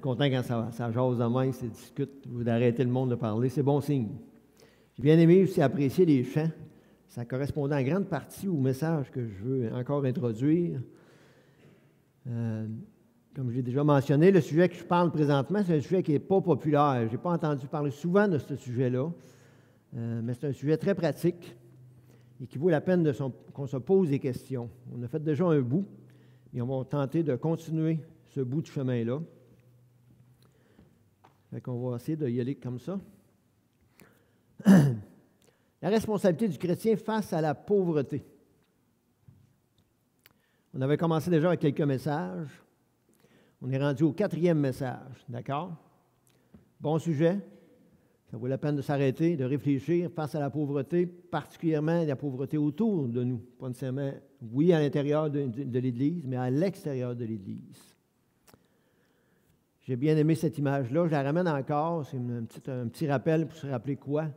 suis content quand ça jase de même, ça discute, ou d'arrêter le monde de parler. C'est bon signe. J'ai bien aimé aussi apprécier les chants. Ça correspondait en grande partie au message que je veux encore introduire. Comme je l'ai déjà mentionné, le sujet que je parle présentement, c'est un sujet qui n'est pas populaire. Je n'ai pas entendu parler souvent de ce sujet-là, mais c'est un sujet très pratique et qui vaut la peine qu'on se pose des questions. On a fait déjà un bout et on va tenter de continuer ce bout de chemin-là. Fait qu'on va essayer d'y aller comme ça. La responsabilité du chrétien face à la pauvreté. On avait commencé déjà avec quelques messages. On est rendu au 4e message, d'accord? Bon sujet. Ça vaut la peine de s'arrêter, de réfléchir face à la pauvreté, particulièrement la pauvreté autour de nous. Pas nécessairement, oui, à l'intérieur de l'Église, mais à l'extérieur de l'Église. J'ai bien aimé cette image-là. Je la ramène encore. C'est un petit rappel pour se rappeler quoi?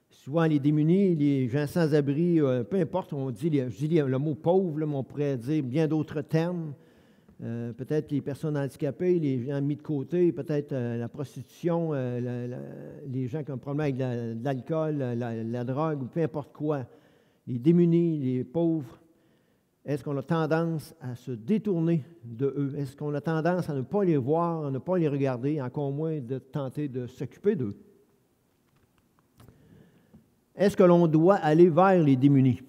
Souvent, les démunis, les gens sans abri, peu importe, je dis le mot pauvre, là, mais on pourrait dire bien d'autres termes. Peut-être les personnes handicapées, les gens mis de côté, peut-être la prostitution, les gens qui ont un problème avec l'alcool, la drogue, ou peu importe quoi. Les démunis, les pauvres, est-ce qu'on a tendance à se détourner de eux? Est-ce qu'on a tendance à ne pas les voir, à ne pas les regarder, encore moins de tenter de s'occuper d'eux? Est-ce que l'on doit aller vers les démunis?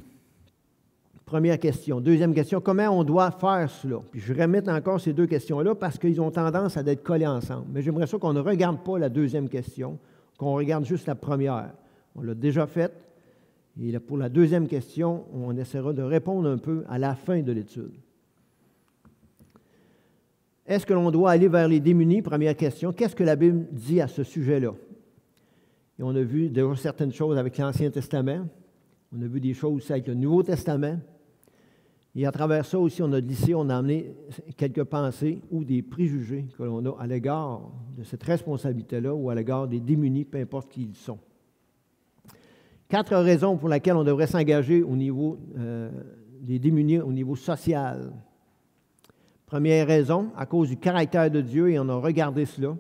Première question. Deuxième question, comment on doit faire cela? Puis je remets encore ces deux questions-là parce qu'ils ont tendance à être collés ensemble. Mais j'aimerais ça qu'on ne regarde pas la deuxième question, qu'on regarde juste la première. On l'a déjà faite. Et pour la deuxième question, on essaiera de répondre un peu à la fin de l'étude. Est-ce que l'on doit aller vers les démunis? Première question. Qu'est-ce que la Bible dit à ce sujet-là? Et on a vu déjà certaines choses avec l'Ancien Testament. On a vu des choses aussi avec le Nouveau Testament. Et à travers ça aussi, on a amené quelques pensées ou des préjugés que l'on a à l'égard de cette responsabilité-là ou à l'égard des démunis, peu importe qui ils sont. 4 raisons pour lesquelles on devrait s'engager au niveau des démunis, au niveau social. Première raison, à cause du caractère de Dieu, et on a regardé cela.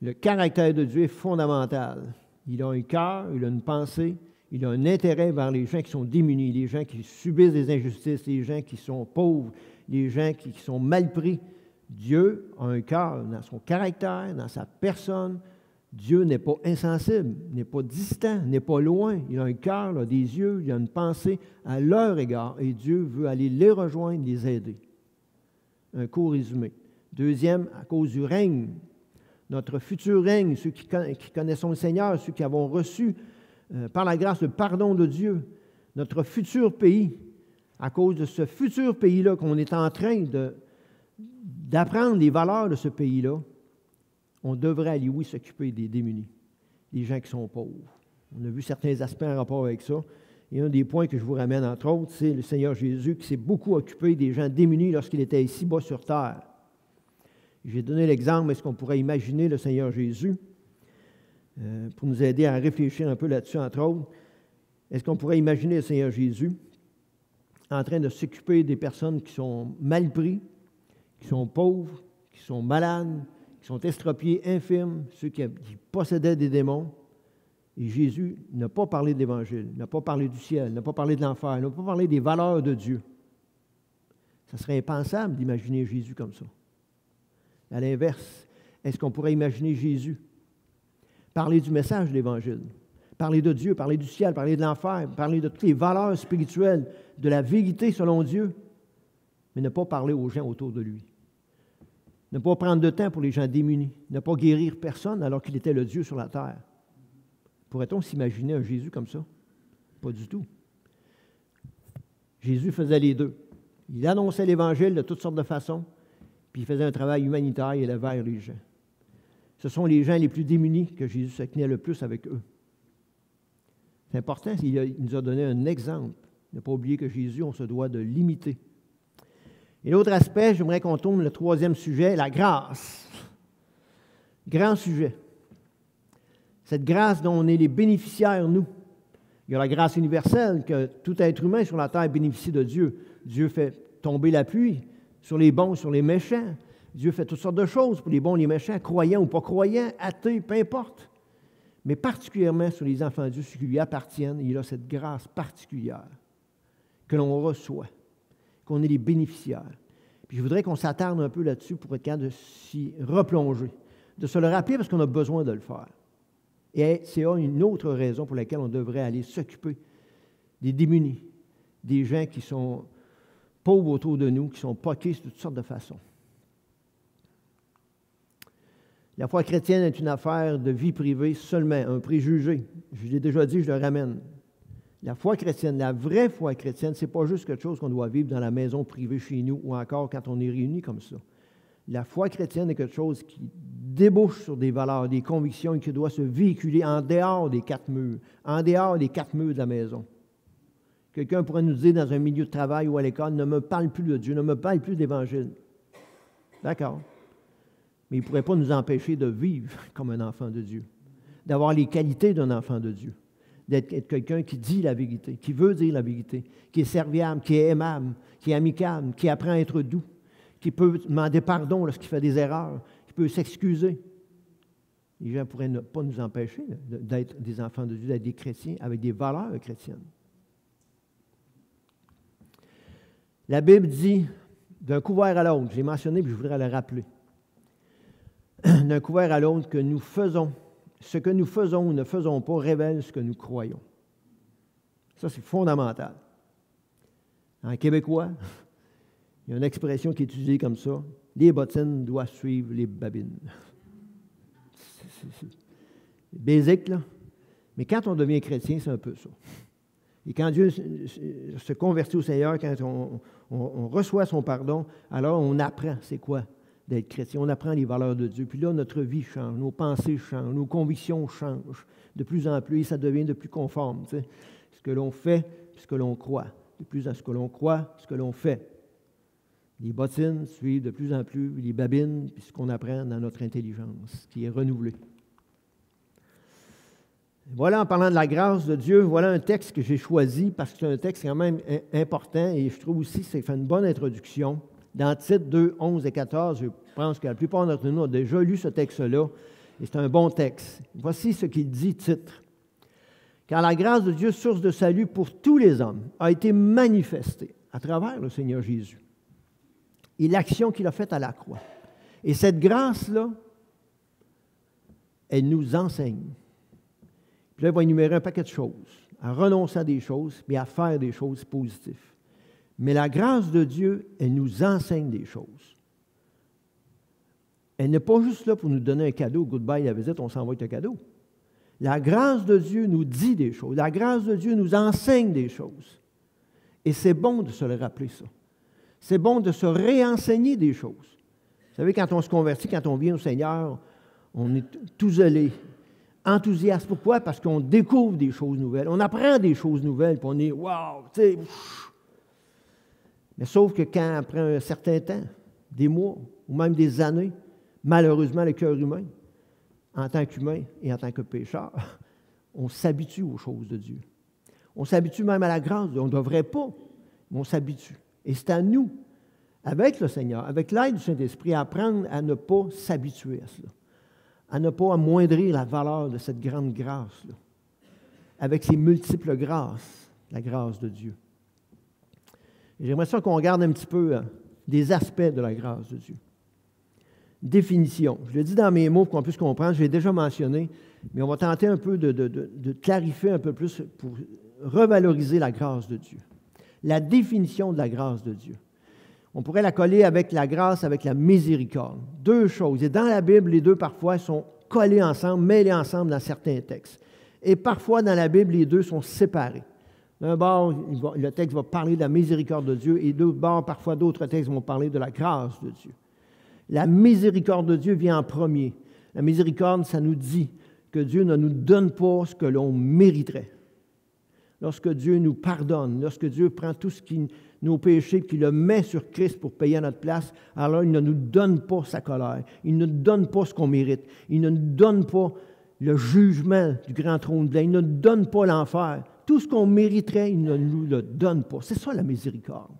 Le caractère de Dieu est fondamental. Il a un cœur, il a une pensée, il a un intérêt vers les gens qui sont démunis, les gens qui subissent des injustices, les gens qui sont pauvres, les gens qui sont mal pris. Dieu a un cœur dans son caractère, dans sa personne. Dieu n'est pas insensible, n'est pas distant, n'est pas loin. Il a un cœur, il a des yeux, il a une pensée à leur égard et Dieu veut aller les rejoindre, les aider. Un court résumé. Deuxième, à cause du règne. Notre futur règne, ceux qui connaissons le Seigneur, ceux qui avons reçu par la grâce le pardon de Dieu, notre futur pays, à cause de ce futur pays-là qu'on est en train d'apprendre les valeurs de ce pays-là, on devrait aller, oui, s'occuper des démunis, des gens qui sont pauvres. On a vu certains aspects en rapport avec ça. Et un des points que je vous ramène, entre autres, c'est le Seigneur Jésus qui s'est beaucoup occupé des gens démunis lorsqu'il était ici bas sur terre. J'ai donné l'exemple, est-ce qu'on pourrait imaginer le Seigneur Jésus pour nous aider à réfléchir un peu là-dessus, entre autres. Est-ce qu'on pourrait imaginer le Seigneur Jésus en train de s'occuper des personnes qui sont mal prises, qui sont pauvres, qui sont malades, qui sont estropiés, infirmes, ceux qui possédaient des démons? Et Jésus n'a pas parlé de l'Évangile, n'a pas parlé du ciel, n'a pas parlé de l'enfer, n'a pas parlé des valeurs de Dieu. Ça serait impensable d'imaginer Jésus comme ça. À l'inverse, est-ce qu'on pourrait imaginer Jésus parler du message de l'Évangile, parler de Dieu, parler du ciel, parler de l'enfer, parler de toutes les valeurs spirituelles, de la vérité selon Dieu, mais ne pas parler aux gens autour de lui? Ne pas prendre de temps pour les gens démunis, ne pas guérir personne alors qu'il était le Dieu sur la terre. Pourrait-on s'imaginer un Jésus comme ça? Pas du tout. Jésus faisait les deux. Il annonçait l'Évangile de toutes sortes de façons, puis il faisait un travail humanitaire, il allait vers les gens. Ce sont les gens les plus démunis que Jésus se tenait le plus avec eux. C'est important, il nous a donné un exemple. Ne pas oublier que Jésus, on se doit de l'imiter. Et l'autre aspect, j'aimerais qu'on tourne le 3e sujet, la grâce. Grand sujet. Cette grâce dont on est les bénéficiaires, nous. Il y a la grâce universelle, que tout être humain sur la terre bénéficie de Dieu. Dieu fait tomber la pluie sur les bons, sur les méchants. Dieu fait toutes sortes de choses pour les bons et les méchants, croyants ou pas croyants, athées, peu importe. Mais particulièrement sur les enfants de Dieu, ceux qui lui appartiennent, il a cette grâce particulière que l'on reçoit, qu'on est les bénéficiaires. Puis je voudrais qu'on s'attarde un peu là-dessus pour être capable de s'y replonger, de se le rappeler parce qu'on a besoin de le faire. Et c'est une autre raison pour laquelle on devrait aller s'occuper des démunis, des gens qui sont pauvres autour de nous, qui sont poqués de toutes sortes de façons. La foi chrétienne est une affaire de vie privée seulement, un préjugé. Je l'ai déjà dit, je le ramène. La foi chrétienne, la vraie foi chrétienne, ce n'est pas juste quelque chose qu'on doit vivre dans la maison privée chez nous ou encore quand on est réunis comme ça. La foi chrétienne est quelque chose qui débouche sur des valeurs, des convictions et qui doit se véhiculer en dehors des quatre murs, de la maison. Quelqu'un pourrait nous dire dans un milieu de travail ou à l'école, ne me parle plus de Dieu, ne me parle plus d'Évangile. D'accord. Mais il ne pourrait pas nous empêcher de vivre comme un enfant de Dieu, d'avoir les qualités d'un enfant de Dieu, d'être quelqu'un qui dit la vérité, qui veut dire la vérité, qui est serviable, qui est aimable, qui est amicable, qui apprend à être doux, qui peut demander pardon lorsqu'il fait des erreurs, qui peut s'excuser. Les gens ne pourraient pas nous empêcher d'être des enfants de Dieu, d'être des chrétiens avec des valeurs chrétiennes. La Bible dit, d'un couvert à l'autre, j'ai mentionné, puis je voudrais le rappeler, d'un couvert à l'autre, que nous faisons, ce que nous faisons ou ne faisons pas révèle ce que nous croyons. Ça, c'est fondamental. En québécois, il y a une expression qui est utilisée comme ça, les bottines doivent suivre les babines. C'est basique, là. Mais quand on devient chrétien, c'est un peu ça. Et quand Dieu se convertit au Seigneur, quand on reçoit son pardon, alors on apprend c'est quoi d'être chrétien. On apprend les valeurs de Dieu. Puis là, notre vie change, nos pensées changent, nos convictions changent de plus en plus et ça devient de plus conforme. Tu sais. Ce que l'on fait, ce que l'on croit. De plus en ce que l'on croit, ce que l'on fait. Les bottines suivent de plus en plus les babines, puis ce qu'on apprend dans notre intelligence, qui est renouvelée. Voilà, en parlant de la grâce de Dieu, voilà un texte que j'ai choisi parce que c'est un texte quand même important et je trouve aussi que ça fait une bonne introduction. Dans Tite 2, 11 et 14, je pense que la plupart d'entre nous ont déjà lu ce texte-là et c'est un bon texte. Voici ce qu'il dit, titre. « Car la grâce de Dieu, source de salut pour tous les hommes, a été manifestée à travers le Seigneur Jésus et l'action qu'il a faite à la croix. Et cette grâce-là, elle nous enseigne. » Puis là, il va énumérer un paquet de choses, à renoncer à des choses, mais à faire des choses positives. Mais la grâce de Dieu, elle nous enseigne des choses. Elle n'est pas juste là pour nous donner un cadeau, goodbye la visite, on s'envoie avec un cadeau. La grâce de Dieu nous dit des choses. La grâce de Dieu nous enseigne des choses. Et c'est bon de se le rappeler, ça. C'est bon de se réenseigner des choses. Vous savez, quand on se convertit, quand on vient au Seigneur, on est tout zélé, enthousiaste. Pourquoi? Parce qu'on découvre des choses nouvelles. On apprend des choses nouvelles, puis on est « wow », tu sais. Mais sauf que quand, après un certain temps, des mois ou même des années, malheureusement, le cœur humain, en tant qu'humain et en tant que pécheur, on s'habitue aux choses de Dieu. On s'habitue même à la grâce de Dieu. On ne devrait pas, mais on s'habitue. Et c'est à nous, avec le Seigneur, avec l'aide du Saint-Esprit, à apprendre à ne pas s'habituer à cela, à ne pas amoindrir la valeur de cette grande grâce-là, avec ses multiples grâces, la grâce de Dieu. Et j'aimerais ça qu'on regarde un petit peu des aspects de la grâce de Dieu. Définition. Je le dis dans mes mots pour qu'on puisse comprendre, je l'ai déjà mentionné, mais on va tenter un peu de clarifier un peu plus pour revaloriser la grâce de Dieu. La définition de la grâce de Dieu. On pourrait la coller avec la grâce, avec la miséricorde. Deux choses. Et dans la Bible, les deux parfois sont collés ensemble, mêlés ensemble dans certains textes. Et parfois, dans la Bible, les deux sont séparés. D'un bord, le texte va parler de la miséricorde de Dieu et d'autre bord, parfois d'autres textes vont parler de la grâce de Dieu. La miséricorde de Dieu vient en premier. La miséricorde, ça nous dit que Dieu ne nous donne pas ce que l'on mériterait. Lorsque Dieu nous pardonne, lorsque Dieu prend tout ce qui nos péchés et qu'il le met sur Christ pour payer à notre place, alors il ne nous donne pas sa colère. Il ne nous donne pas ce qu'on mérite. Il ne nous donne pas le jugement du grand trône blanc. Il ne nous donne pas l'enfer. Tout ce qu'on mériterait, il ne nous le donne pas. C'est ça la miséricorde.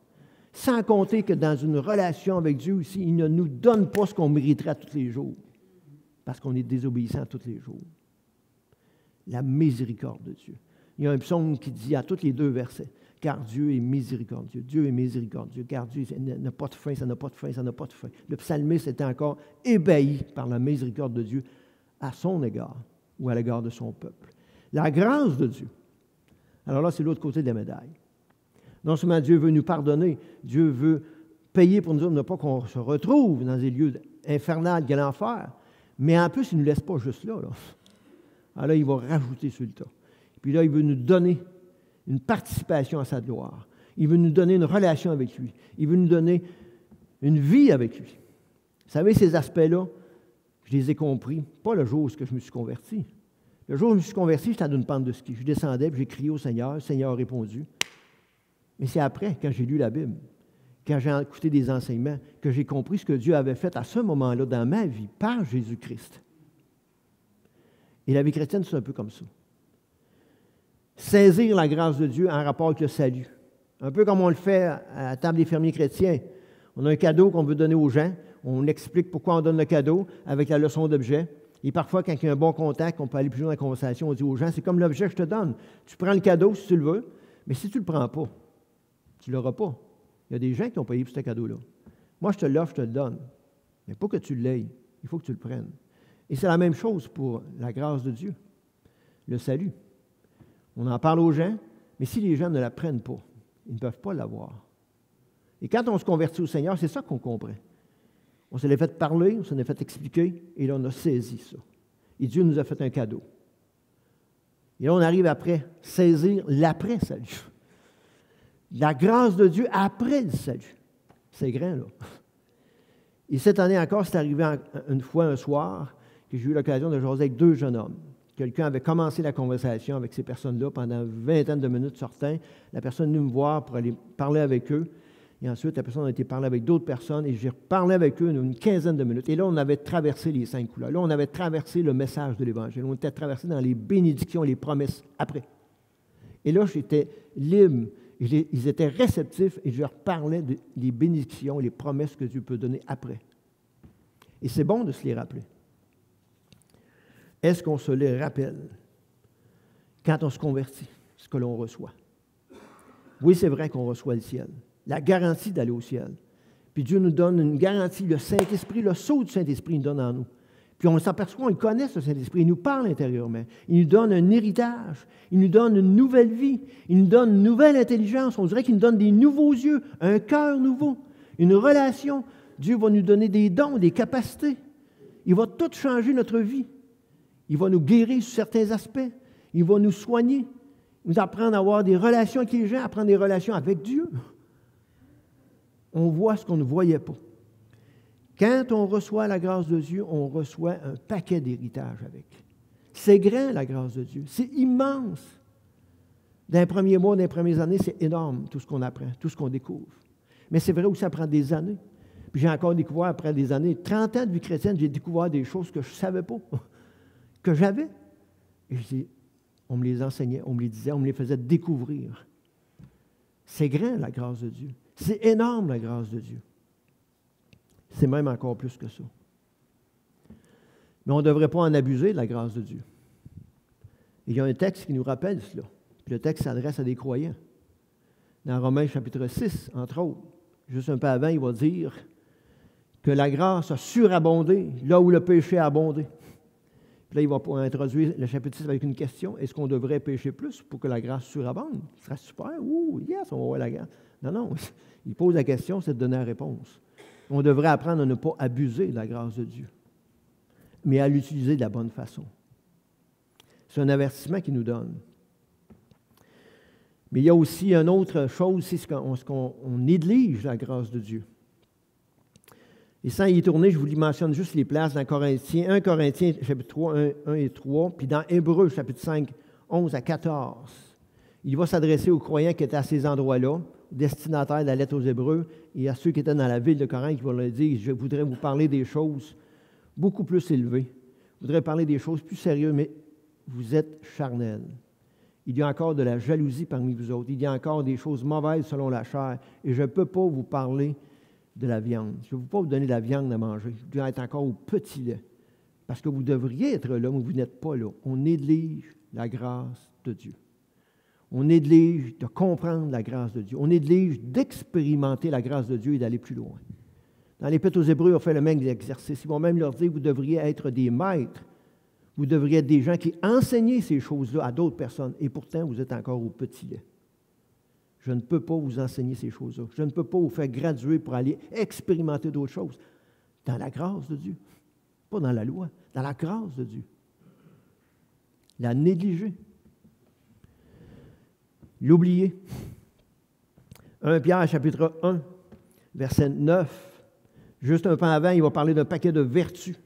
Sans compter que dans une relation avec Dieu aussi, il ne nous donne pas ce qu'on mériterait à tous les jours, parce qu'on est désobéissant à tous les jours. La miséricorde de Dieu. Il y a un psaume qui dit à tous les 2 versets, « Car Dieu est miséricordieux, Dieu est miséricordieux, car Dieu n'a pas de fin, ça n'a pas de fin, ça n'a pas de fin. » Le psalmiste était encore ébahi par la miséricorde de Dieu à son égard ou à l'égard de son peuple. La grâce de Dieu. Alors là, c'est l'autre côté de la médaille. Non seulement Dieu veut nous pardonner, Dieu veut payer pour nous autres, ne pas qu'on se retrouve dans des lieux infernaux de l'enfer, mais en plus, il ne nous laisse pas juste là. Alors là, il va rajouter sur le tas. Puis là, il veut nous donner une participation à sa gloire. Il veut nous donner une relation avec lui. Il veut nous donner une vie avec lui. Vous savez, ces aspects-là, je les ai compris, pas le jour où je me suis converti. Le jour où je me suis converti, j'étais dans une pente de ski. Je descendais, puis j'ai crié au Seigneur. Le Seigneur a répondu. Mais c'est après, quand j'ai lu la Bible, quand j'ai écouté des enseignements, que j'ai compris ce que Dieu avait fait à ce moment-là dans ma vie par Jésus-Christ. Et la vie chrétienne, c'est un peu comme ça. Saisir la grâce de Dieu en rapport avec le salut. Un peu comme on le fait à la table des fermiers chrétiens. On a un cadeau qu'on veut donner aux gens. On explique pourquoi on donne le cadeau avec la leçon d'objet. Et parfois, quand il y a un bon contact, on peut aller plus loin dans la conversation, on dit aux gens, c'est comme l'objet que je te donne. Tu prends le cadeau si tu le veux, mais si tu ne le prends pas, tu ne l'auras pas. Il y a des gens qui ont payé pour ce cadeau-là. Moi, je te l'offre, je te le donne. Mais pas que tu l'aies. Il faut que tu le prennes. Et c'est la même chose pour la grâce de Dieu, le salut. On en parle aux gens, mais si les gens ne la prennent pas, ils ne peuvent pas l'avoir. Et quand on se convertit au Seigneur, c'est ça qu'on comprend. On se l'est fait parler, on se l'est fait expliquer, et là, on a saisi ça. Et Dieu nous a fait un cadeau. Et là, on arrive après, saisir l'après-salut. La grâce de Dieu après le salut. C'est grand, là. Et cette année encore, c'est arrivé une fois, un soir, que j'ai eu l'occasion de jaser avec 2 jeunes hommes. Quelqu'un avait commencé la conversation avec ces personnes-là pendant une vingtaine de minutes sortant. La personne est venue me voir pour aller parler avec eux. Et ensuite, la personne a été parler avec d'autres personnes et j'ai reparlé avec eux une quinzaine de minutes. Et là, on avait traversé les 5 couleurs. Là, on avait traversé le message de l'Évangile. On était traversé dans les bénédictions et les promesses après. Et là, j'étais libre. Ils étaient réceptifs et je leur parlais des bénédictions, les promesses que Dieu peut donner après. Et c'est bon de se les rappeler. Est-ce qu'on se les rappelle quand on se convertit, ce que l'on reçoit? Oui, c'est vrai qu'on reçoit le ciel, la garantie d'aller au ciel. Puis Dieu nous donne une garantie, le Saint-Esprit, le sceau du Saint-Esprit nous donne en nous. Puis on s'aperçoit, on le connaît, ce Saint-Esprit, il nous parle intérieurement. Il nous donne un héritage, il nous donne une nouvelle vie, il nous donne une nouvelle intelligence, on dirait qu'il nous donne des nouveaux yeux, un cœur nouveau, une relation. Dieu va nous donner des dons, des capacités. Il va tout changer notre vie. Il va nous guérir sur certains aspects. Il va nous soigner, nous apprendre à avoir des relations avec les gens, apprendre des relations avec Dieu. On voit ce qu'on ne voyait pas. Quand on reçoit la grâce de Dieu, on reçoit un paquet d'héritages avec. C'est grand, la grâce de Dieu. C'est immense. Dans les premiers mois, dans les premières années, c'est énorme, tout ce qu'on apprend, tout ce qu'on découvre. Mais c'est vrai aussi, ça prend des années. Puis j'ai encore découvert, après des années, 30 ans de vie chrétienne, j'ai découvert des choses que je ne savais pas, que j'avais. Et on me les enseignait, on me les disait, on me les faisait découvrir. C'est grand, la grâce de Dieu. C'est énorme, la grâce de Dieu. C'est même encore plus que ça. Mais on ne devrait pas en abuser de la grâce de Dieu. Il y a un texte qui nous rappelle cela. Puis le texte s'adresse à des croyants. Dans Romains chapitre 6, entre autres, juste un peu avant, il va dire que la grâce a surabondé là où le péché a abondé. Puis là, il va introduire le chapitre 6 avec une question. Est-ce qu'on devrait pécher plus pour que la grâce surabonde? Ce serait super. Ouh, yes, on va voir la grâce. Non. Il pose la question, c'est de donner la réponse. On devrait apprendre à ne pas abuser de la grâce de Dieu, mais à l'utiliser de la bonne façon. C'est un avertissement qu'il nous donne. Mais il y a aussi une autre chose, c'est qu'on néglige la grâce de Dieu. Et sans y tourner, je vous mentionne juste les places dans Corinthiens, 1 Corinthiens, chapitre 3, 1 et 3, puis dans Hébreux, chapitre 5, 11 à 14. Il va s'adresser aux croyants qui étaient à ces endroits-là, destinataires de la lettre aux Hébreux, et à ceux qui étaient dans la ville de Corinthe, qui vont leur dire, je voudrais vous parler des choses beaucoup plus élevées. Je voudrais parler des choses plus sérieuses, mais vous êtes charnels. Il y a encore de la jalousie parmi vous autres. Il y a encore des choses mauvaises selon la chair. Et je ne peux pas vous parler de la viande. Je ne peux pas vous donner de la viande à manger. Je dois être encore au petit lait. Parce que vous devriez être là, mais vous n'êtes pas là. On néglige la grâce de Dieu. On néglige de comprendre la grâce de Dieu. On néglige d'expérimenter la grâce de Dieu et d'aller plus loin. Dans l'Épître aux Hébreux, on fait le même exercice. Ils vont même leur dire, vous devriez être des maîtres. Vous devriez être des gens qui enseignent ces choses-là à d'autres personnes. Et pourtant, vous êtes encore au petit lait. Je ne peux pas vous enseigner ces choses-là. Je ne peux pas vous faire graduer pour aller expérimenter d'autres choses. Dans la grâce de Dieu. Pas dans la loi. Dans la grâce de Dieu. La négliger. L'oublier. 1 Pierre, chapitre 1, verset 9. Juste un peu avant, il va parler d'un paquet de vertus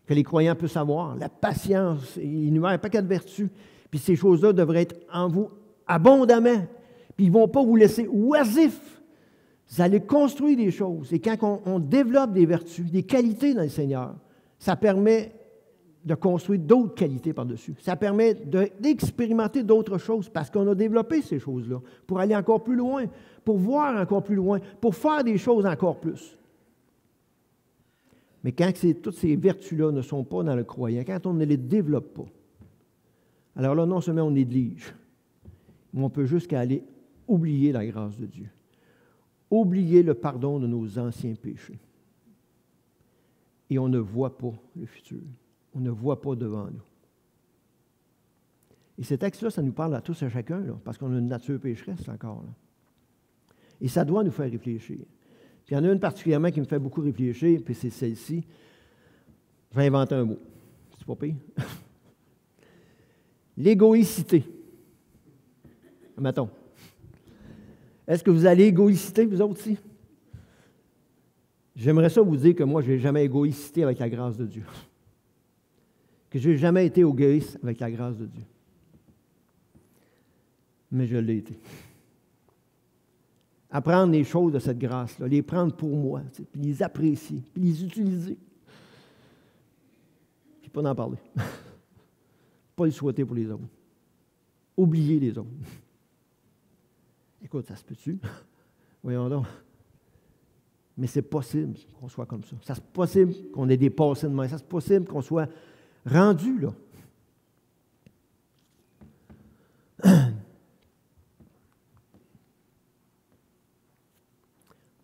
que les croyants peuvent avoir. La patience, il énumère un paquet de vertus. Puis ces choses-là devraient être en vous abondamment. Puis ils ne vont pas vous laisser oisifs. Vous allez construire des choses. Et quand on développe des vertus, des qualités dans le Seigneur, ça permet de construire d'autres qualités par-dessus. Ça permet d'expérimenter d'autres choses parce qu'on a développé ces choses-là pour aller encore plus loin, pour voir encore plus loin, pour faire des choses encore plus. Mais quand toutes ces vertus-là ne sont pas dans le croyant, quand on ne les développe pas, alors là, non seulement on néglige, mais on peut jusqu'à aller oublier la grâce de Dieu, oublier le pardon de nos anciens péchés. Et on ne voit pas le futur. On ne voit pas devant nous. Et ce texte-là, ça nous parle à tous et à chacun, là, parce qu'on a une nature pécheresse encore. Là. Et ça doit nous faire réfléchir. Puis il y en a une particulièrement qui me fait beaucoup réfléchir, puis c'est celle-ci. Je vais inventer un mot. C'est pas pire. L'égoïcité. Mettons. Est-ce que vous allez égoïciter, vous autres aussi? J'aimerais ça vous dire que moi, je n'ai jamais égoïcité avec la grâce de Dieu. Que je n'ai jamais été égoïste avec la grâce de Dieu. Mais je l'ai été. Apprendre les choses de cette grâce-là, les prendre pour moi, puis les apprécier, puis les utiliser. Puis pas en parler. Pas le souhaiter pour les autres. Oublier les autres. Écoute, ça se peut-tu? Voyons donc. Mais c'est possible qu'on soit comme ça. C'est possible qu'on ait des passés de main. C'est possible qu'on soit rendu là.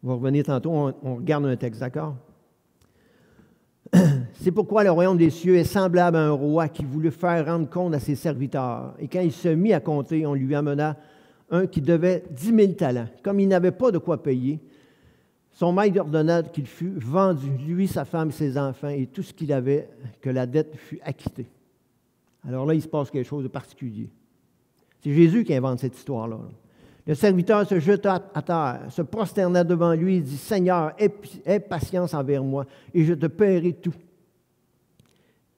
On va revenir tantôt, on regarde un texte, d'accord? C'est pourquoi le royaume des cieux est semblable à un roi qui voulut faire rendre compte à ses serviteurs. Et quand il se mit à compter, on lui amena un qui devait 10 000 talents. Comme il n'avait pas de quoi payer, son maître ordonna qu'il fût vendu, lui, sa femme, ses enfants et tout ce qu'il avait, que la dette fût acquittée. Alors là, il se passe quelque chose de particulier. C'est Jésus qui invente cette histoire-là. Le serviteur se jeta à terre, se prosterna devant lui et dit, « Seigneur, aie patience envers moi, et je te paierai tout. »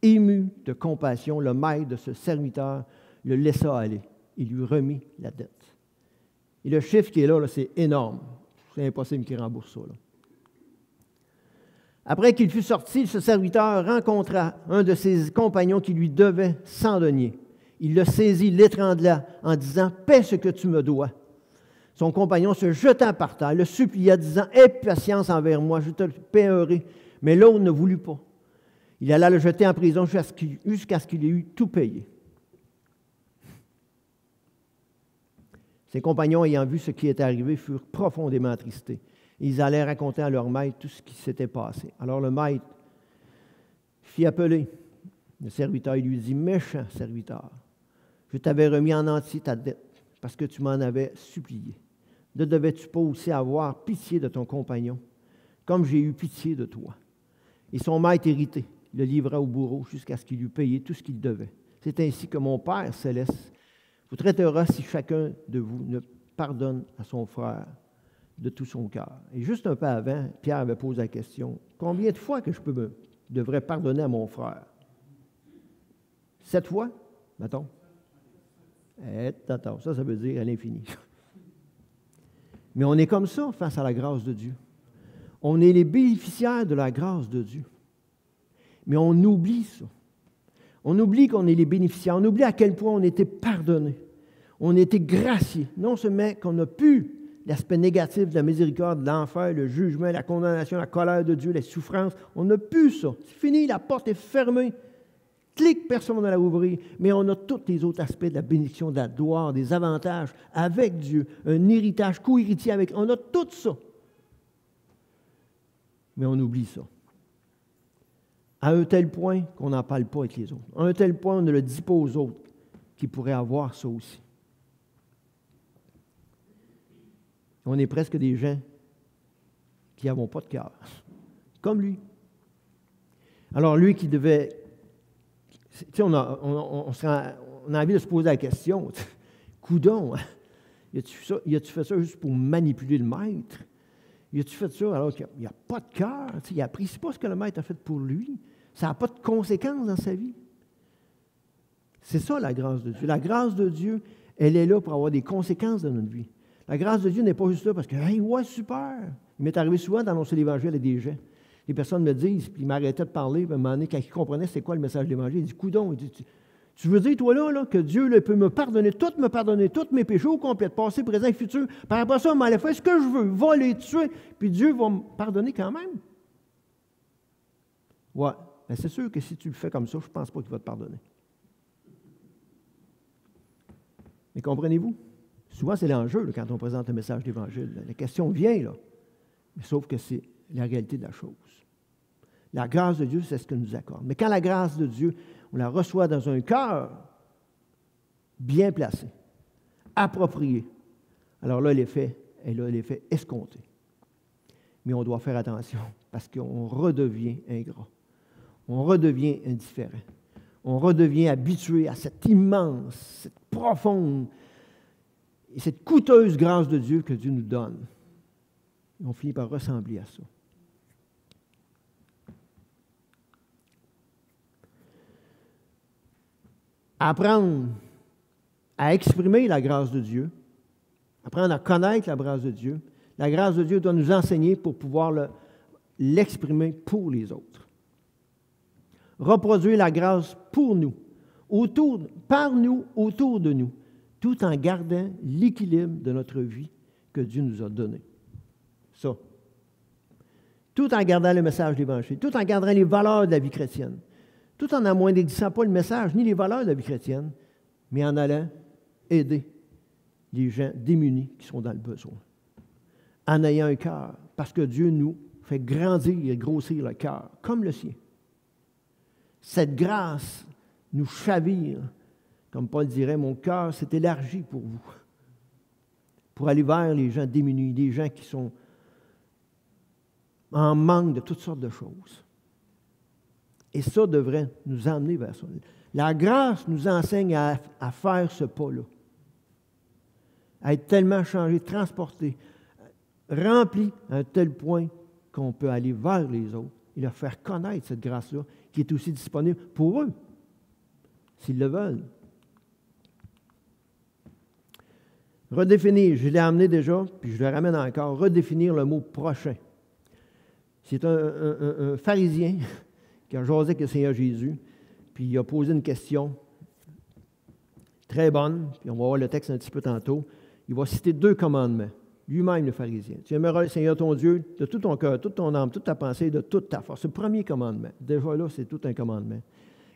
Ému de compassion, le maître de ce serviteur le laissa aller et lui remit la dette. Et le chiffre qui est là, c'est énorme. C'est impossible qu'il rembourse ça. Là. Après qu'il fut sorti, ce serviteur rencontra un de ses compagnons qui lui devait 100 deniers. Il le saisit, l'étrangla en disant, « Paie ce que tu me dois. » Son compagnon se jeta par terre, le supplia, disant, « Aie patience envers moi, je te le paierai. » Mais l'autre ne voulut pas. Il alla le jeter en prison jusqu'à ce qu'il ait eu tout payé. Ses compagnons, ayant vu ce qui était arrivé, furent profondément attristés. Ils allaient raconter à leur maître tout ce qui s'était passé. Alors le maître fit appeler le serviteur et lui dit, « Méchant serviteur, je t'avais remis en entier ta dette parce que tu m'en avais supplié. Ne devais-tu pas aussi avoir pitié de ton compagnon, comme j'ai eu pitié de toi? » Et son maître irrité le livra au bourreau jusqu'à ce qu'il eût payé tout ce qu'il devait. C'est ainsi que mon Père céleste vous traitera si chacun de vous ne pardonne à son frère de tout son cœur. Et juste un peu avant, Pierre avait posé la question, combien de fois que devrais pardonner à mon frère? 7 fois, mettons. Attends, ça veut dire à l'infini. Mais on est comme ça face à la grâce de Dieu. On est les bénéficiaires de la grâce de Dieu. Mais on oublie ça. On oublie qu'on est les bénéficiaires. On oublie à quel point on était pardonnés. On a été graciés. Non seulement qu'on n'a plus l'aspect négatif de la miséricorde, l'enfer, le jugement, la condamnation, la colère de Dieu, les souffrances. On n'a plus ça. C'est fini, la porte est fermée. Clique, personne ne va la ouvrir. Mais on a tous les autres aspects de la bénédiction, de la gloire, des avantages avec Dieu, un héritage, co-héritier avec. On a tout ça. Mais on oublie ça. À un tel point qu'on n'en parle pas avec les autres. À un tel point, on ne le dit pas aux autres qui pourraient avoir ça aussi. On est presque des gens qui n'avons pas de cœur, comme lui. Alors lui qui devait... Tu sais, on a envie de se poser la question, coudon, as-tu fait ça juste pour manipuler le maître? As-tu fait ça alors qu'il n'y a pas de cœur? Il n'apprécie pas ce que le maître a fait pour lui. Ça n'a pas de conséquences dans sa vie. C'est ça la grâce de Dieu. La grâce de Dieu, elle est là pour avoir des conséquences dans notre vie. La grâce de Dieu n'est pas juste là parce que, hey, ouais, super! Il m'est arrivé souvent d'annoncer l'Évangile à des gens. Les personnes me disent, puis ils m'arrêtaient de parler, puis à un moment donné, quand ils comprenaient c'est quoi le message de l'Évangile, ils disent, coudon, tu veux dire, toi, là, que Dieu là, peut me pardonner tous mes péchés au complet, passé, présent et futur. Par rapport à ça, m'aller faire ce que je veux, voler, tuer, puis Dieu va me pardonner quand même. Ouais, mais c'est sûr que si tu le fais comme ça, je ne pense pas qu'il va te pardonner. Mais comprenez-vous? Souvent, c'est l'enjeu là, quand on présente un message d'Évangile. La question vient, là. Mais sauf que c'est la réalité de la chose. La grâce de Dieu, c'est ce que nous accorde. Mais quand la grâce de Dieu, on la reçoit dans un cœur bien placé, approprié, alors là, l'effet est là, l'effet escompté. Mais on doit faire attention parce qu'on redevient ingrat. On redevient indifférent. On redevient habitué à cette immense, cette profonde et cette coûteuse grâce de Dieu que Dieu nous donne. Et on finit par ressembler à ça. Apprendre à exprimer la grâce de Dieu, apprendre à connaître la grâce de Dieu. La grâce de Dieu doit nous enseigner pour pouvoir l'exprimer pour les autres. Reproduire la grâce pour nous, par nous, autour de nous, tout en gardant l'équilibre de notre vie que Dieu nous a donné. Ça. Tout en gardant le message de l'Évangile, tout en gardant les valeurs de la vie chrétienne, tout en amoindrissant pas le message ni les valeurs de la vie chrétienne, mais en allant aider les gens démunis qui sont dans le besoin. En ayant un cœur, parce que Dieu nous fait grandir et grossir le cœur, comme le sien. Cette grâce nous chavire, comme Paul dirait, mon cœur s'est élargi pour vous, pour aller vers les gens démunis, des gens qui sont en manque de toutes sortes de choses. Et ça devrait nous emmener vers ça. La grâce nous enseigne à faire ce pas-là, à être tellement changé, transporté, rempli à un tel point qu'on peut aller vers les autres et leur faire connaître cette grâce-là qui est aussi disponible pour eux, s'ils le veulent. Redéfinir, je l'ai amené déjà, puis je le ramène encore, redéfinir le mot prochain. C'est un pharisien qui a jasé avec le Seigneur Jésus, puis il a posé une question très bonne, puis on va voir le texte un petit peu tantôt. Il va citer 2 commandements, lui-même le pharisien. Tu aimeras le Seigneur ton Dieu de tout ton cœur, toute ton âme, toute ta pensée, de toute ta force. C'est le premier commandement. Déjà là, c'est tout un commandement.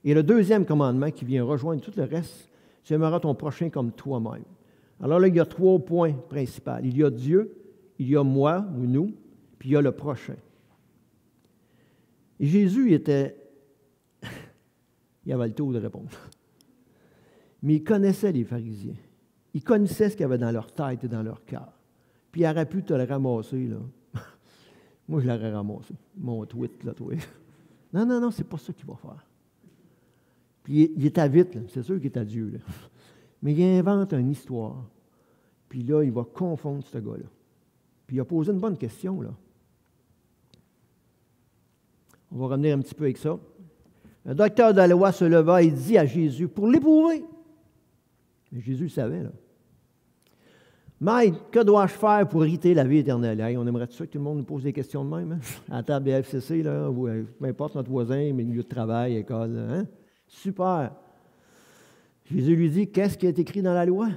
Et le deuxième commandement qui vient rejoindre tout le reste, tu aimeras ton prochain comme toi-même. Alors là, il y a 3 points principaux. Il y a Dieu, il y a moi ou nous, puis il y a le prochain. Et Jésus il avait le tour de répondre. Mais il connaissait les pharisiens. Il connaissait ce qu'il y avait dans leur tête et dans leur cœur. Puis il aurait pu te le ramasser, là. Moi, je l'aurais ramassé. Mon tweet, là, toi. Non, c'est pas ça qu'il va faire. Puis il est à vite, là. C'est sûr qu'il est à Dieu, là. Mais il invente une histoire. Puis là, il va confondre ce gars-là. Puis il a posé une bonne question, là. On va revenir un petit peu avec ça. Le docteur de la loi se leva et dit à Jésus, pour l'éprouver. Mais Jésus le savait, là. Maître, que dois-je faire pour hériter la vie éternelle? Hey, on aimerait ça que tout le monde nous pose des questions de même, hein? À la table des FCC, là, ou peu importe notre voisin, milieu de travail, école, hein? Super! Jésus lui dit, qu'est-ce qui est écrit dans la loi?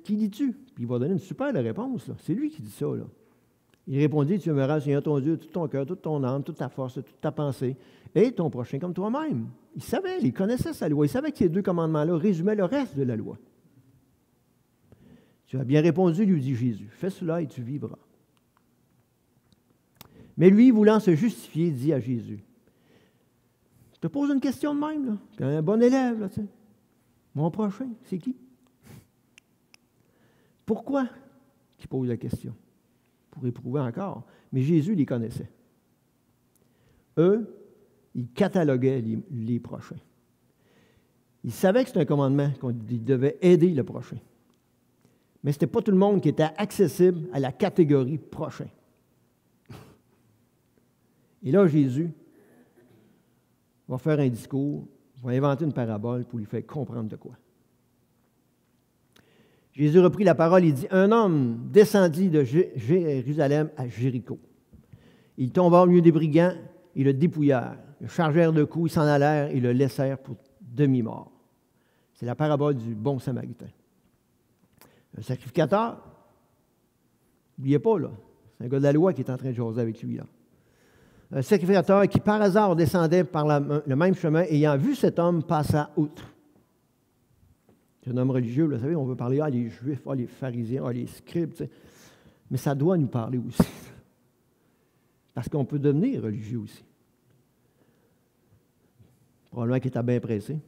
Qui dis-tu? Puis il va donner une super réponse. Là. C'est lui qui dit ça. Là. Il répondit, tu aimeras le Seigneur ton Dieu, tout ton cœur, toute ton âme, toute ta force, toute ta pensée, et ton prochain comme toi-même. Il savait, il connaissait sa loi. Il savait que ces 2 commandements-là résumaient le reste de la loi. Tu as bien répondu, lui dit Jésus. Fais cela et tu vivras. Mais lui, voulant se justifier, dit à Jésus, je te pose une question de même, là. T'es un bon élève, là, tu sais. Mon prochain, c'est qui? Pourquoi qu'il pose la question? Pour éprouver encore. Mais Jésus les connaissait. Eux, ils cataloguaient les prochains. Ils savaient que c'était un commandement, qu'ils devaient aider le prochain. Mais ce n'était pas tout le monde qui était accessible à la catégorie prochain. Et là, Jésus va faire un discours, va inventer une parabole pour lui faire comprendre de quoi. Jésus reprit la parole et dit, un homme descendit de Jérusalem à Jéricho. Il tomba au milieu des brigands et le dépouillèrent. Le chargèrent de coups, ils s'en allèrent et le laissèrent pour demi-mort. C'est la parabole du bon samaritain. Un sacrificateur, n'oubliez pas, là, c'est un gars de la loi qui est en train de jaser avec lui, là. Un sacrificateur qui, par hasard, descendait par le même chemin, ayant vu cet homme, passa outre. C'est un homme religieux, vous savez, on veut parler, les Juifs, les pharisiens, les scribes, tu sais. Mais ça doit nous parler aussi. Parce qu'on peut devenir religieux aussi. Probablement qu'il était bien pressé.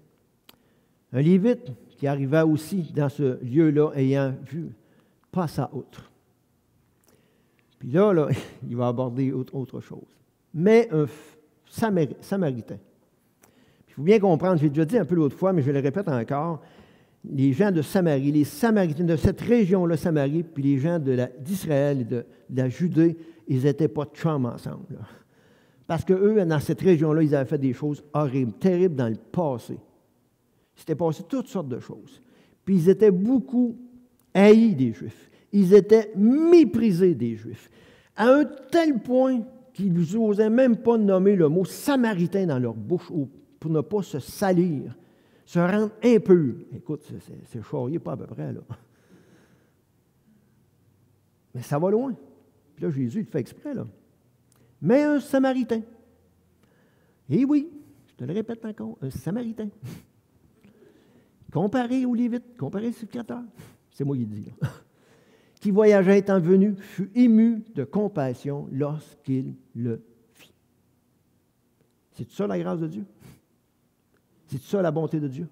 Un Lévite qui arriva aussi dans ce lieu-là, ayant vu, passa outre. Puis là, il va aborder autre chose. Mais un Samaritain. Il faut bien comprendre, j'ai déjà dit un peu l'autre fois, mais je le répète encore, les gens de Samarie, les Samaritains de cette région-là, Samarie, puis les gens d'Israël et de la Judée, ils n'étaient pas de chum ensemble. Là. Parce qu'eux, dans cette région-là, ils avaient fait des choses horribles, terribles dans le passé. Il s'était passé toutes sortes de choses. Puis ils étaient beaucoup haïs des Juifs. Ils étaient méprisés des Juifs. À un tel point qu'ils n'osaient même pas nommer le mot samaritain dans leur bouche pour ne pas se salir, se rendre impur. Écoute, c'est charrié pas à peu près, là. Mais ça va loin. Puis là, Jésus, il fait exprès, là. Mais un samaritain. Et oui, je te le répète encore, un samaritain. Comparé aux Lévites, comparé au sacrificateur. C'est moi qui le dis, là. Qui voyageait étant venu, fut ému de compassion lorsqu'il le vit. C'est ça la grâce de Dieu? C'est ça la bonté de Dieu?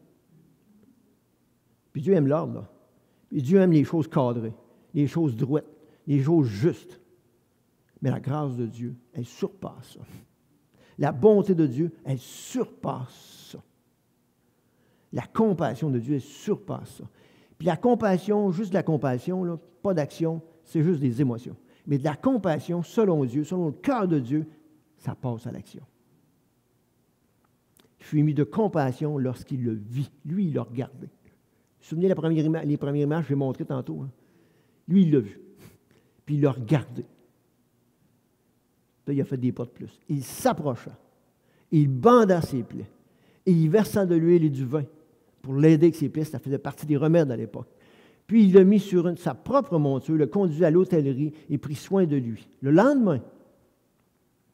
Puis Dieu aime l'ordre, là. Puis Dieu aime les choses cadrées, les choses droites, les choses justes. Mais la grâce de Dieu, elle surpasse ça. La bonté de Dieu, elle surpasse ça. La compassion de Dieu, elle surpasse ça. Puis la compassion, juste de la compassion, là, pas d'action, c'est juste des émotions. Mais de la compassion, selon Dieu, selon le cœur de Dieu, ça passe à l'action. Il fut ému de compassion lorsqu'il le vit. Lui, il l'a regardé. Vous vous souvenez les premières images que j'ai montrées tantôt? Hein? Lui, il l'a vu. Puis il l'a regardé. Là, il a fait des pas de plus. Il s'approcha. Il banda ses plaies. Et il versa de l'huile et du vin pour l'aider avec ses plaies. Ça faisait partie des remèdes à l'époque. Puis il l'a mis sur sa propre monture, le conduit à l'hôtellerie et prit soin de lui. Le lendemain,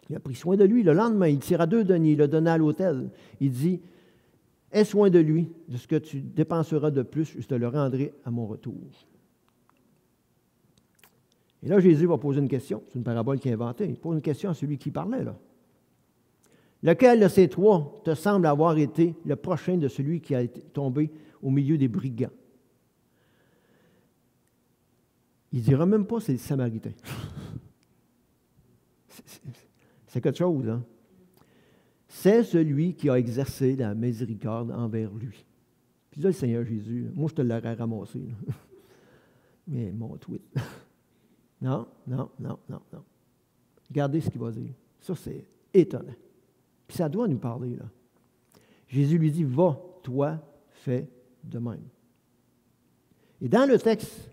il a pris soin de lui. Le lendemain, il tira 2 deniers, il le donna à l'hôtel. Il dit, aie soin de lui, de ce que tu dépenseras de plus, je te le rendrai à mon retour. Et là, Jésus va poser une question. C'est une parabole qu'il a inventée. Il pose une question à celui qui parlait, là. Lequel de ces 3 te semble avoir été le prochain de celui qui a été tombé au milieu des brigands? Il ne dira même pas c'est le Samaritain. C'est quelque chose, hein? C'est celui qui a exercé la miséricorde envers lui. Puis là, le Seigneur Jésus, moi, je te l'aurais ramassé. Là. Mais mon tweet. Non. Regardez ce qu'il va dire. Ça, c'est étonnant. Puis ça doit nous parler, là. Jésus lui dit, va, toi, fais de même. Et dans le texte,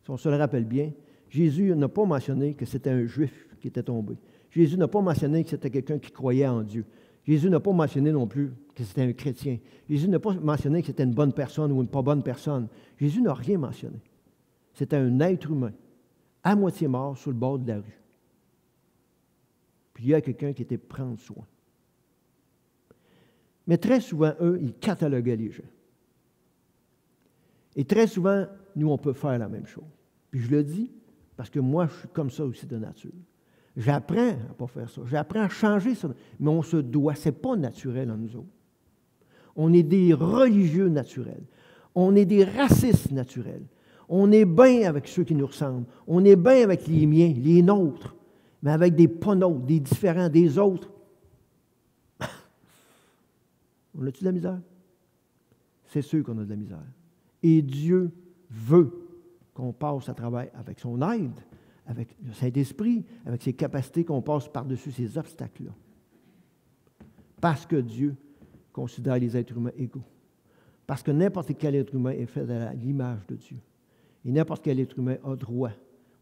si on se le rappelle bien, Jésus n'a pas mentionné que c'était un Juif qui était tombé. Jésus n'a pas mentionné que c'était quelqu'un qui croyait en Dieu. Jésus n'a pas mentionné non plus que c'était un chrétien. Jésus n'a pas mentionné que c'était une bonne personne ou une pas bonne personne. Jésus n'a rien mentionné. C'était un être humain, à moitié mort, sur le bord de la rue. Puis il y a quelqu'un qui était prendre soin. Mais très souvent, eux, ils cataloguaient les gens. Et très souvent, nous, on peut faire la même chose. Puis je le dis parce que moi, je suis comme ça aussi de nature. J'apprends à ne pas faire ça. J'apprends à changer ça. Mais on se doit. Ce n'est pas naturel en nous autres. On est des religieux naturels. On est des racistes naturels. On est bien avec ceux qui nous ressemblent. On est bien avec les miens, les nôtres. Mais avec des pas nôtres, des différents, des autres. On a-tu de la misère? C'est sûr qu'on a de la misère. Et Dieu veut qu'on passe à travers, avec son aide, avec le Saint-Esprit, avec ses capacités, qu'on passe par-dessus ces obstacles-là. Parce que Dieu considère les êtres humains égaux. Parce que n'importe quel être humain est fait à l'image de Dieu. Et n'importe quel être humain a droit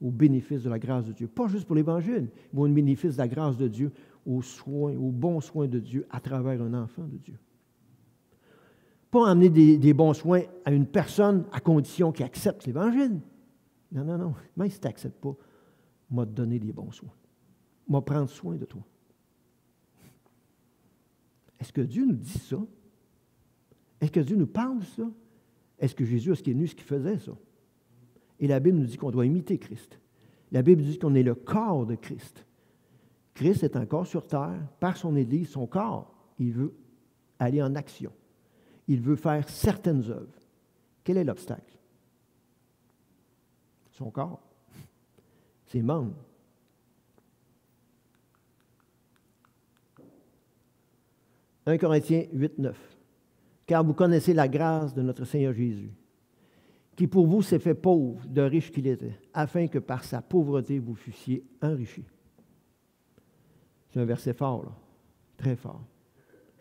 au bénéfice de la grâce de Dieu. Pas juste pour l'Évangile, mais au bénéfice de la grâce de Dieu, aux soins, aux bons soins de Dieu à travers un enfant de Dieu. Pas amener des bons soins à une personne à condition qu'il accepte l'Évangile. Non, non, non. Même si tu n'acceptes pas, m'a donné des bons soins. M'a prendre soin de toi. Est-ce que Dieu nous dit ça? Est-ce que Dieu nous parle de ça? Est-ce que Jésus, est-ce qu'il est venu, ce qu'il faisait ça? Et la Bible nous dit qu'on doit imiter Christ. La Bible dit qu'on est le corps de Christ. Christ est encore sur terre, par son Église, son corps. Il veut aller en action. Il veut faire certaines œuvres. Quel est l'obstacle? Son corps. Ses membres. « 1 Corinthiens 8, 9. Car vous connaissez la grâce de notre Seigneur Jésus, qui pour vous s'est fait pauvre, de riche qu'il était, afin que par sa pauvreté vous fussiez enrichis. » C'est un verset fort, là, très fort,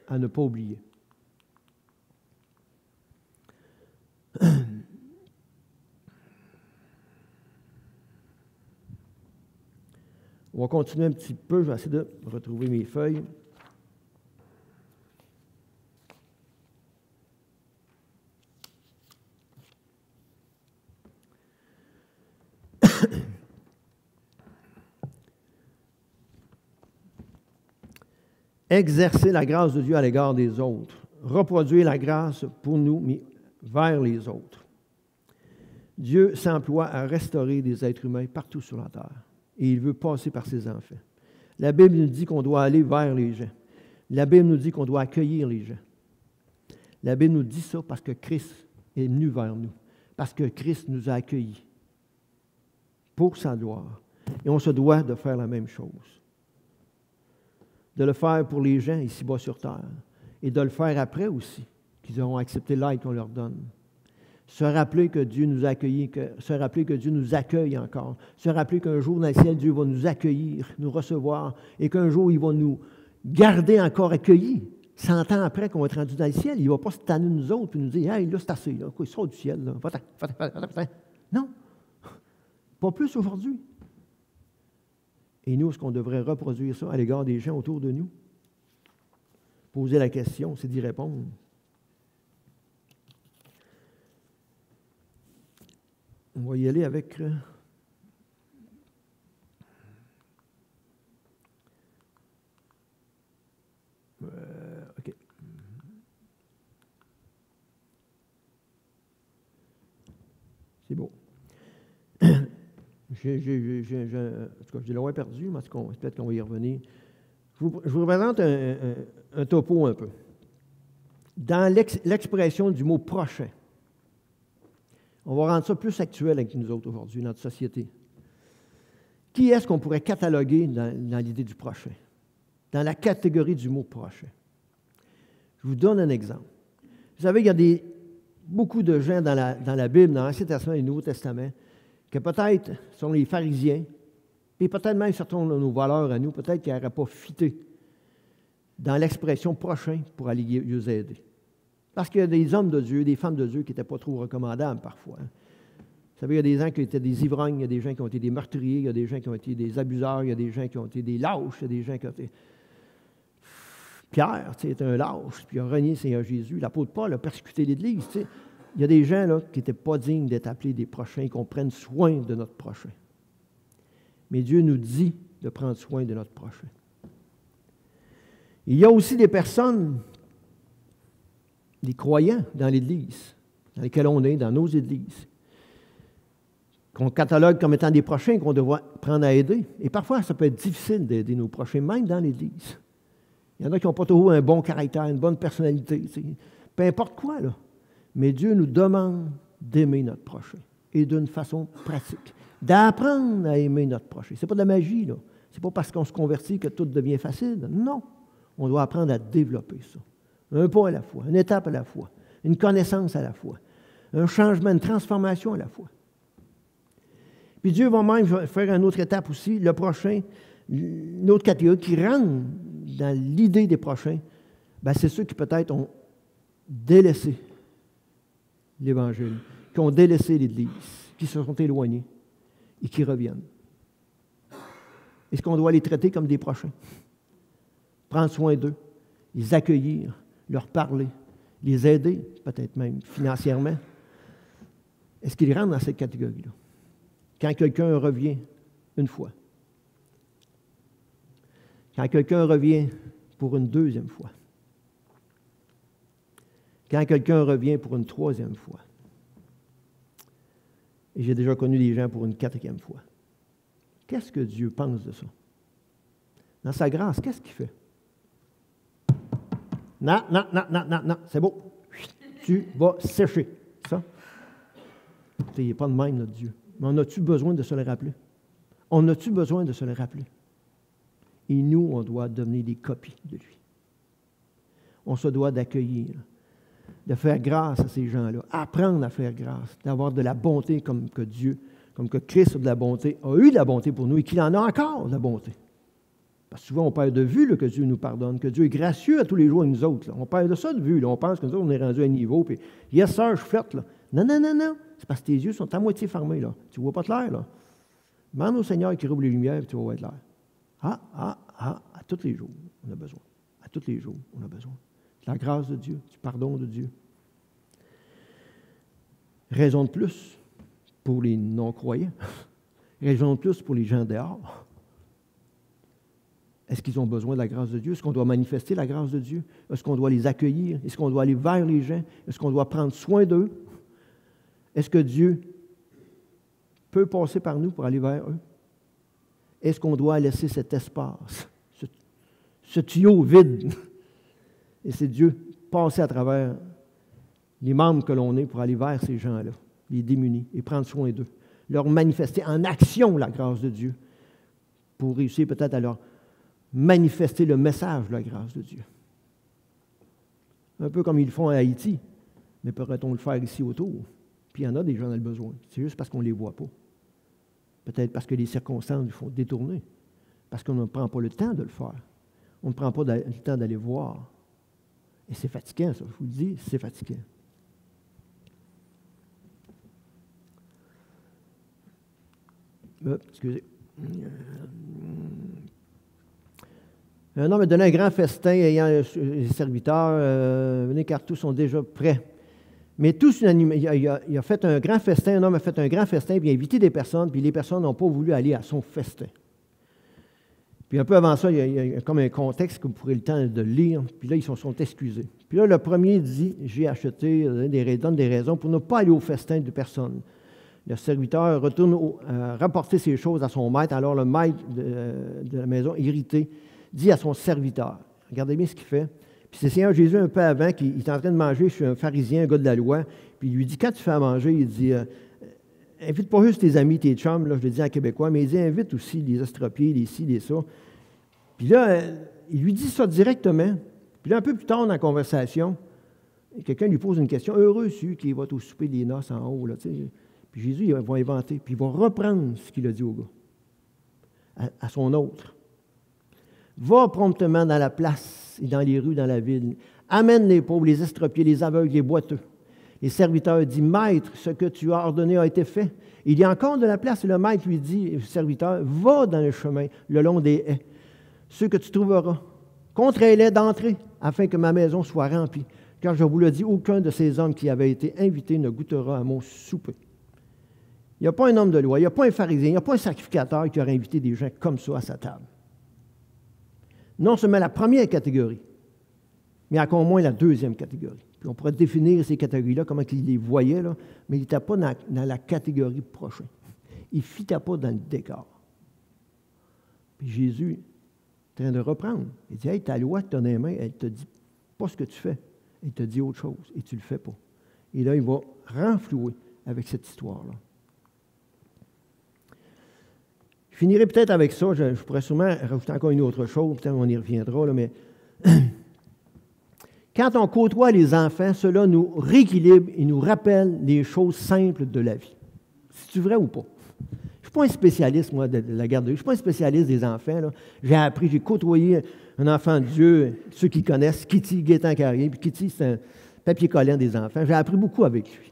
à ne pas oublier. On va continuer un petit peu, je vais essayer de retrouver mes feuilles. Exercer la grâce de Dieu à l'égard des autres. Reproduire la grâce pour nous, mais vers les autres. Dieu s'emploie à restaurer des êtres humains partout sur la terre. Et il veut passer par ses enfants. La Bible nous dit qu'on doit aller vers les gens. La Bible nous dit qu'on doit accueillir les gens. La Bible nous dit ça parce que Christ est venu vers nous. Parce que Christ nous a accueillis pour sa gloire. Et on se doit de faire la même chose. De le faire pour les gens ici-bas sur terre. Et de le faire après aussi, qu'ils auront accepté l'aide qu'on leur donne. Se rappeler que Dieu nous a accueillis, se rappeler que Dieu nous accueille encore. Se rappeler qu'un jour dans le ciel, Dieu va nous accueillir, nous recevoir, et qu'un jour, il va nous garder encore accueillis. 100 ans après qu'on va être rendu dans le ciel, il ne va pas se tanner de nous autres et nous dire « Hey, là, c'est assez, là. Quoi, il sort du ciel, là. Va-t'en. » Non, pas plus aujourd'hui. Et nous, est-ce qu'on devrait reproduire ça à l'égard des gens autour de nous? Poser la question, c'est d'y répondre. On va y aller avec... OK. C'est beau. En tout cas, je l'ai loin perdu, mais peut-être qu'on va y revenir. Je vous présente un topo un peu. Dans l'expression du mot « prochain », on va rendre ça plus actuel avec nous autres aujourd'hui, notre société. Qui est-ce qu'on pourrait cataloguer dans l'idée du prochain? Dans la catégorie du mot « prochain ». Je vous donne un exemple. Vous savez, il y a beaucoup de gens dans la Bible, dans l'Ancien Testament et le Nouveau Testament, que peut-être sont les pharisiens, et peut-être même certains de nos valeurs à nous, peut-être qu'ils n'auraient pas fité dans l'expression « prochain » pour aller les aider. Parce qu'il y a des hommes de Dieu, des femmes de Dieu qui n'étaient pas trop recommandables parfois. Vous savez, il y a des gens qui étaient des ivrognes, il y a des gens qui ont été des meurtriers, il y a des gens qui ont été des abuseurs, il y a des gens qui ont été des lâches, il y a des gens qui ont été... Pierre, est un lâche, puis il a renié le Seigneur Jésus. L'apôtre Paul a persécuté l'Église. Il y a des gens là, qui n'étaient pas dignes d'être appelés des prochains, qu'on prenne soin de notre prochain. Mais Dieu nous dit de prendre soin de notre prochain. Il y a aussi des personnes, des croyants dans l'Église, dans lesquels on est, dans nos églises, qu'on catalogue comme étant des prochains qu'on devrait prendre à aider. Et parfois, ça peut être difficile d'aider nos prochains, même dans l'Église. Il y en a qui n'ont pas toujours un bon caractère, une bonne personnalité, peu importe quoi, là. Mais Dieu nous demande d'aimer notre prochain, et d'une façon pratique, d'apprendre à aimer notre prochain. Ce n'est pas de la magie, là. Ce n'est pas parce qu'on se convertit que tout devient facile. Non, on doit apprendre à développer ça. Un pas à la fois, une étape à la fois, une connaissance à la fois, un changement, une transformation à la fois. Puis Dieu va même faire une autre étape aussi, le prochain, une autre catégorie qui rentre dans l'idée des prochains, bien, c'est ceux qui peut-être ont délaissé l'Évangile, qui ont délaissé l'Église, qui se sont éloignés et qui reviennent. Est-ce qu'on doit les traiter comme des prochains? Prendre soin d'eux, les accueillir, leur parler, les aider, peut-être même financièrement. Est-ce qu'ils rentrent dans cette catégorie-là? Quand quelqu'un revient une fois. Quand quelqu'un revient pour une deuxième fois. Quand quelqu'un revient pour une troisième fois. Et j'ai déjà connu des gens pour une quatrième fois. Qu'est-ce que Dieu pense de ça? Dans sa grâce, qu'est-ce qu'il fait? Non, c'est beau. Tu vas sécher. Ça. Il n'est pas de même, notre Dieu. Mais on a-tu besoin de se le rappeler? On a-tu besoin de se le rappeler? Et nous, on doit devenir des copies de lui. On se doit d'accueillir, de faire grâce à ces gens-là, apprendre à faire grâce, d'avoir de la bonté comme que Dieu, comme que Christ a de la bonté, a eu de la bonté pour nous et qu'il en a encore de la bonté. Parce que souvent, on perd de vue là, que Dieu nous pardonne, que Dieu est gracieux à tous les jours avec nous autres. Là. On perd de ça de vue. Là. On pense que nous autres, on est rendu à un niveau, puis « Yes, sir, je flotte. » Non. C'est parce que tes yeux sont à moitié fermés. Là. Tu ne vois pas clair. Là. Demande au Seigneur qui rouvre les lumières, et tu vas voir clair. À tous les jours, on a besoin. À tous les jours, on a besoin. De la grâce de Dieu, du pardon de Dieu. Raison de plus pour les non-croyants. Raison de plus pour les gens dehors. Est-ce qu'ils ont besoin de la grâce de Dieu? Est-ce qu'on doit manifester la grâce de Dieu? Est-ce qu'on doit les accueillir? Est-ce qu'on doit aller vers les gens? Est-ce qu'on doit prendre soin d'eux? Est-ce que Dieu peut passer par nous pour aller vers eux? Est-ce qu'on doit laisser cet espace, ce tuyau vide, et c'est Dieu passer à travers les membres que l'on est pour aller vers ces gens-là, les démunis, et prendre soin d'eux, leur manifester en action la grâce de Dieu, pour réussir peut-être à leur manifester le message de la grâce de Dieu. Un peu comme ils le font à Haïti, mais pourrait-on le faire ici autour? Puis il y en a des gens dans le besoin. C'est juste parce qu'on ne les voit pas. Peut-être parce que les circonstances nous font détourner. Parce qu'on ne prend pas le temps de le faire. On ne prend pas le temps d'aller voir. Et c'est fatigant, ça, je vous le dis, c'est fatigant. Excusez. Un homme a donné un grand festin ayant les serviteurs, venez car tous sont déjà prêts. Mais tous unanimement, il a fait un grand festin, un homme a fait un grand festin, puis il a invité des personnes, puis les personnes n'ont pas voulu aller à son festin. Puis un peu avant ça, il y a comme un contexte que vous pourrez le temps de lire, puis là, ils se sont excusés. Puis là, le premier dit, j'ai acheté, donne des raisons pour ne pas aller au festin de personne. Le serviteur retourne rapporter ces choses à son maître, alors le maître de la maison, irrité, dit à son serviteur, regardez bien ce qu'il fait. Puis c'est le Seigneur Jésus un peu avant, qui est en train de manger chez un pharisien, un gars de la loi, puis il lui dit, quand tu fais à manger, il dit, invite pas juste tes amis, tes chums, là, je le dis en québécois, mais il dit, invite aussi les estropiés, les ci, les ça. Puis là, il lui dit ça directement. Puis là, un peu plus tard dans la conversation, quelqu'un lui pose une question, heureux celui qui va au souper des noces en haut, là, tu sais. Puis Jésus, il va inventer, puis il va reprendre ce qu'il a dit au gars, à son autre. Va promptement dans la place et dans les rues, dans la ville. Amène les pauvres, les estropiés, les aveugles, les boiteux. Les serviteurs disent, Maître, ce que tu as ordonné a été fait. Il y a encore de la place. Et le maître lui dit, le serviteur, va dans le chemin, le long des haies. Ceux que tu trouveras, Contrains-les d'entrer, afin que ma maison soit remplie. Car je vous le dis, aucun de ces hommes qui avaient été invités ne goûtera à mon souper. Il n'y a pas un homme de loi, il n'y a pas un pharisien, il n'y a pas un sacrificateur qui aurait invité des gens comme ça à sa table. Non seulement la première catégorie, mais encore moins la deuxième catégorie. Puis on pourrait définir ces catégories-là, comment il les voyait, là, mais il n'était pas dans la catégorie prochaine. Il ne fitait pas dans le décor. Puis Jésus est en train de reprendre. Il dit, « Hey, ta loi que tu as dans les mains, elle ne te dit pas ce que tu fais. Elle te dit autre chose, et tu ne le fais pas. » Et là, il va renflouer avec cette histoire-là. Je finirai peut-être avec ça. Je pourrais sûrement rajouter encore une autre chose, peut-être on y reviendra, là, mais quand on côtoie les enfants, cela nous rééquilibre et nous rappelle les choses simples de la vie. C'est-tu vrai ou pas? Je ne suis pas un spécialiste, moi, de la garderie. Je ne suis pas un spécialiste des enfants. Là. J'ai côtoyé un enfant de Dieu, ceux qui connaissent, Kitty Gaétan-Carrier. Puis Kitty, c'est un papier collant des enfants. J'ai appris beaucoup avec lui.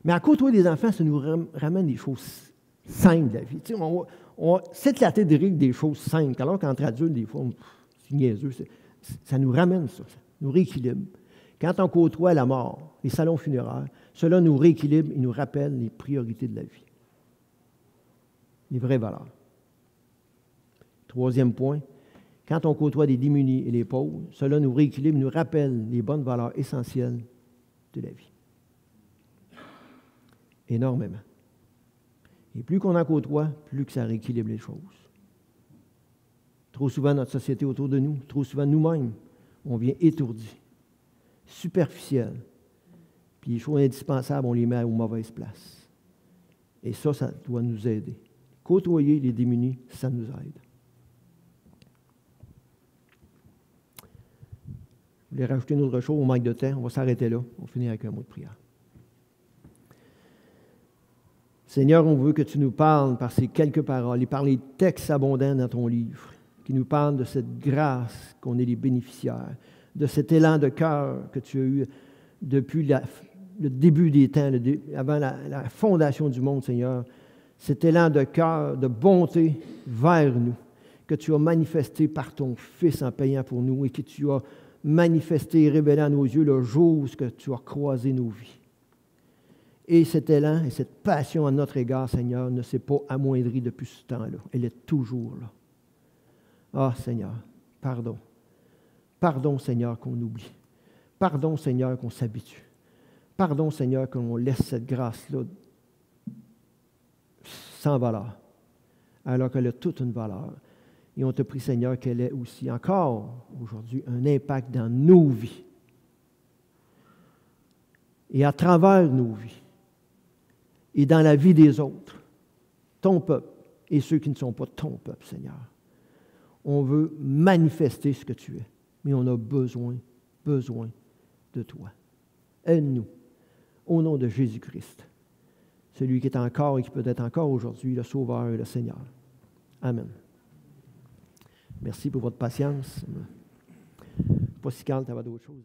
Mais à côtoyer des enfants, ça nous ramène des choses simples de la vie. Tu sais, on s'éclater de rire des choses simples, alors qu'entre adultes, des fois, c'est niaiseux. Ça nous ramène ça nous rééquilibre. Quand on côtoie la mort, les salons funéraires, cela nous rééquilibre et nous rappelle les priorités de la vie. Les vraies valeurs. Troisième point, quand on côtoie les démunis et les pauvres, cela nous rééquilibre et nous rappelle les bonnes valeurs essentielles de la vie. Énormément. Et plus qu'on en côtoie, plus que ça rééquilibre les choses. Trop souvent, notre société autour de nous, trop souvent nous-mêmes, on vient étourdi, superficiel, puis les choses indispensables, on les met aux mauvaises places. Et ça doit nous aider. Côtoyer les démunis, ça nous aide. Je voulais rajouter une autre chose au manque de temps. On va s'arrêter là. On va finir avec un mot de prière. Seigneur, on veut que tu nous parles par ces quelques paroles et par les textes abondants dans ton livre, qui nous parlent de cette grâce qu'on est les bénéficiaires, de cet élan de cœur que tu as eu depuis le début des temps, avant la fondation du monde, Seigneur, cet élan de cœur, de bonté vers nous, que tu as manifesté par ton Fils en payant pour nous et que tu as manifesté et révélé à nos yeux le jour où tu as croisé nos vies. Et cet élan et cette passion à notre égard, Seigneur, ne s'est pas amoindrie depuis ce temps-là. Elle est toujours là. Ah, Seigneur, pardon. Pardon, Seigneur, qu'on oublie. Pardon, Seigneur, qu'on s'habitue. Pardon, Seigneur, qu'on laisse cette grâce-là sans valeur, alors qu'elle a toute une valeur. Et on te prie, Seigneur, qu'elle ait aussi encore aujourd'hui un impact dans nos vies et à travers nos vies et dans la vie des autres, ton peuple et ceux qui ne sont pas ton peuple, Seigneur. On veut manifester ce que tu es, mais on a besoin de toi. Aide-nous, au nom de Jésus-Christ, celui qui est encore et qui peut être encore aujourd'hui le Sauveur et le Seigneur. Amen. Merci pour votre patience. Pas si calme, tu avais d'autres choses.